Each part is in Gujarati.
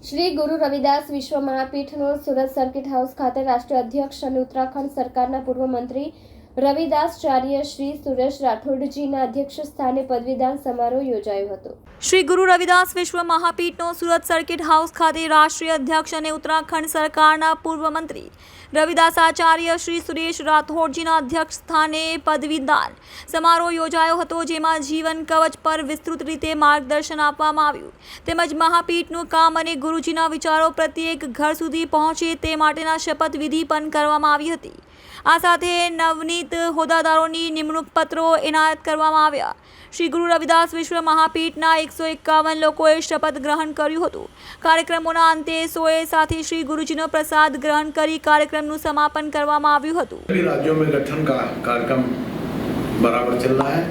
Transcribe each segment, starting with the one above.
શ્રી ગુરુ રવિદાસ વિશ્વ મહાપીઠનો સુરત સર્કિટ હાઉસ ખાતે રાષ્ટ્રીય અધ્યક્ષ અને ઉત્તરાખંડ સરકારના પૂર્વ મંત્રી રવિદાસચાર્ય શ્રી સુરેશ રાઠોડજીના અધ્યક્ષ સ્થાને પદવીદાન સમારોહ યોજાયો હતો। શ્રી ગુરુ રવિદાસ વિશ્વ મહાપીઠનો સુરત સર્કિટ હાઉસ ખાતે રાષ્ટ્રીય અધ્યક્ષ અને ઉત્તરાખંડ સરકારના પૂર્વ મંત્રી રવિદાસાચાર્ય શ્રી સુરેશ રાઠોડજીના અધ્યક્ષ સ્થાને પદવીદાન સમારોહ યોજાયો હતો, જેમાં જીવન કવચ પર વિસ્તૃત રીતે માર્ગદર્શન આપવામાં આવ્યું તેમજ મહાપીઠનું કામ અને ગુરુજીના વિચારો પ્રત્યેક ઘર સુધી પહોંચે તે માટેના શપથવિધિ પણ કરવામાં આવી હતી। આ સાથે નવનીત હોદ્દાદારોની નિમણૂક પત્રો એનાયત કરવામાં આવ્યા। શ્રી ગુરુ રવિદાસ વિશ્વ મહાપીઠના 151 લોકોએ શપથ ગ્રહણ કર્યું હતું। કાર્યક્રમોના અંતે સોએ સાથે શ્રી ગુરુજીનો પ્રસાદ ગ્રહણ કરી કાર્યક્રમનું સમાપન કરવામાં આવ્યું હતું। राज्यों में गठन का कार्यक्रम बराबर चल रहा है।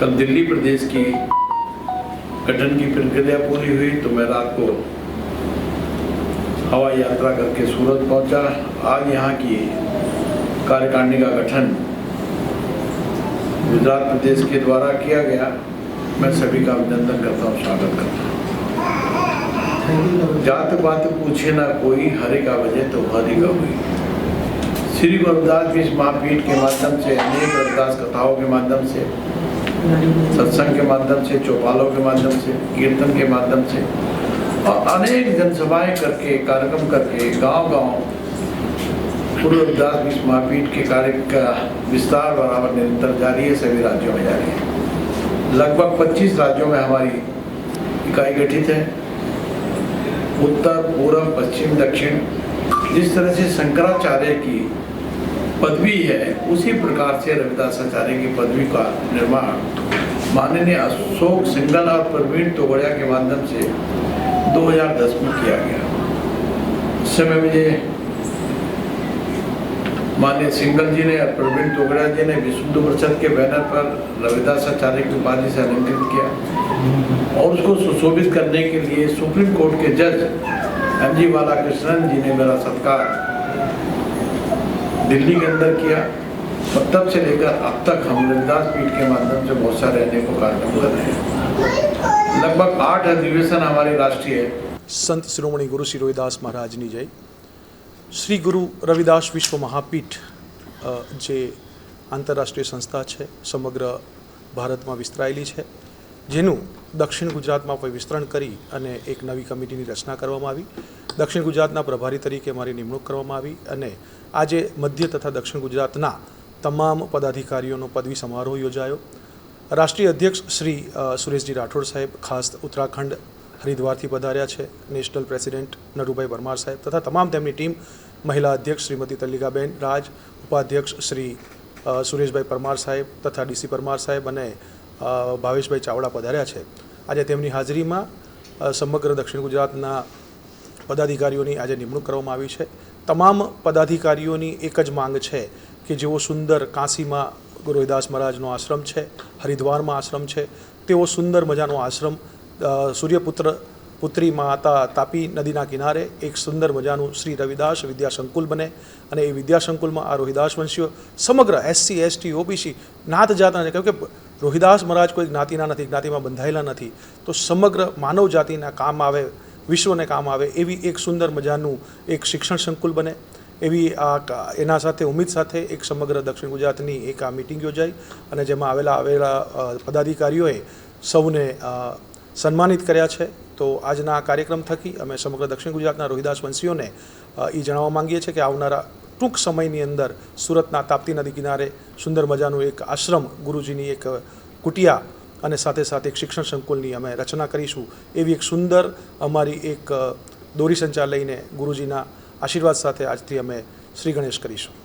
कल दिल्ली प्रदेश की गठन की प्रक्रिया पूरी हुई तो मैं रात को हवाई यात्रा करके सूरत पहुंचा। आज यहाँ की कार्यकारिणी का गठन गुजरात प्रदेश के द्वारा किया गया। मैं सभी का अभिनंदन करता हूँ, स्वागत करता हूँ। जात पात पूछे ना कोई, हरि का वजह तो हरि का हुई। श्री गुरु रविदास विश्व महापीठ के माध्यम से अनेक रविदास कथाओं के माध्यम से, सत्संग के माध्यम से, चौपालों के माध्यम से, कीर्तन के माध्यम से और अनेक जनसभाएं करके, कार्यक्रम करके गांव-गांव गुरु रविदास विश्व महापीठ के कार्य का विस्तार बराबर निरंतर जारी है। सभी राज्यों में जारी है। लगभग 25 राज्यों में हमारी इकाई गठित है। उत्तर, पूर्व, पश्चिम, दक्षिण, जिस तरह से शंकराचार्य की पदवी है उसी प्रकार से रविदासाचार्य की पदवी का निर्माण माननीय अशोक सिंघल और प्रवीण तोगड़िया के माध्यम से 2010 में किया गया। उस समय मुझे माननीय सिंघल जी ने और प्रवीण तोगड़िया जी ने विशुद्ध परिषद के बैनर पर रविदासाचार्य की उपाधि से अलंकृत किया और उसको सुशोभित करने के लिए सुप्रीम कोर्ट के जज M.G. बालाकृष्णन जी ने मेरा सत्कार दिल्ली के अंदर किया और तब से लेकर अब तक हम रविदास पीठ के माध्यम से बहुत सारे अनेकों कार्यक्रम कर रहे हैं। लगभग 8 अधिवेशन हमारे राष्ट्रीय संत शिरोमणि गुरु श्री रविदास महाराज ની જય। શ્રી ગુરુ રવિદાસ વિશ્વ મહાપીઠ જે આંતરરાષ્ટ્રીય સંસ્થા છે, સમગ્ર ભારતમાં વિસ્તરાયેલી છે, જેનું દક્ષિણ ગુજરાતમાં વિસ્તરણ કરી અને એક નવી કમિટીની રચના કરવામાં આવી। દક્ષિણ ગુજરાતના પ્રભારી તરીકે મારી નિમણૂક કરવામાં આવી અને આજે મધ્ય તથા દક્ષિણ ગુજરાતના તમામ પદાધિકારીઓનો પદવી સમારોહ યોજાયો। રાષ્ટ્રીય અધ્યક્ષ શ્રી સુરેશજી રાઠોડ સાહેબ ખાસ ઉત્તરાખંડ હરિદ્વારથી પધાર્યા છે। નેશનલ પ્રેસિડેન્ટ નરુભાઈ પરમાર સાહેબ તથા તમામ તેમની ટીમ, મહિલા અધ્યક્ષ શ્રીમતી તલ્લિકાબેન રાજ, ઉપાધ્યક્ષ શ્રી સુરેશભાઈ પરમાર સાહેબ તથા ડીસી પરમાર સાહેબ અને ભાવેશભાઈ ચાવડા પધાર્યા છે। આજે તેમની હાજરીમાં સમગ્ર દક્ષિણ ગુજરાતના પદાધિકારીઓની આજે નિમણૂક કરવામાં આવી છે। તમામ પદાધિકારીઓની એક જ માંગ છે કે જેવો સુંદર કાશીમાં ગુરુ રવિદાસ મહારાજનો આશ્રમ છે, હરિદ્વારમાં આશ્રમ છે, તેવો સુંદર મજાનો આશ્રમ સૂર્યપુત્ર પુત્રી માતા તાપી નદીના કિનારે એક સુંદર મજાનું શ્રી રવિદાસ વિદ્યા સંકુલ બને અને એ વિદ્યા સંકુલમાં આ રોહિદાસ વંશીઓ સમગ્ર SC ST OBC નાત જાતના છે, કેમ કે રોહિદાસ મહારાજ કોઈ જ્ઞાતિના નથી, જ્ઞાતિમાં બંધાયેલા નથી, તો સમગ્ર માનવ જાતિના કામ આવે, વિશ્વને કામ આવે એવી એક સુંદર મજાનું એક શિક્ષણ સંકુલ બને એવી એના સાથે ઉમ્મીદ સાથે એક સમગ્ર દક્ષિણ ગુજરાતની એક આ મિટિંગ યોજાઈ અને જેમાં આવેલા પદાધિકારીઓએ સૌને સન્માનિત કર્યા છે। તો આજના કાર્યક્રમ થકી અમે સમગ્ર દક્ષિણ ગુજરાતના રોહિદાસ વંશીઓને એ જણાવવા માંગીએ છીએ કે આવનારા ટૂંક સમયની અંદર સુરતના તાપ્તી નદી કિનારે સુંદર મજાનું એક આશ્રમ, ગુરુજીની એક કુટિયા અને સાથે સાથે એક શિક્ષણ સંકુલની અમે રચના કરીશું એવી એક સુંદર અમારી એક દોરી સંચાર લઈને ગુરુજીના આશીર્વાદ સાથે આજથી અમે શ્રી ગણેશ કરીશું।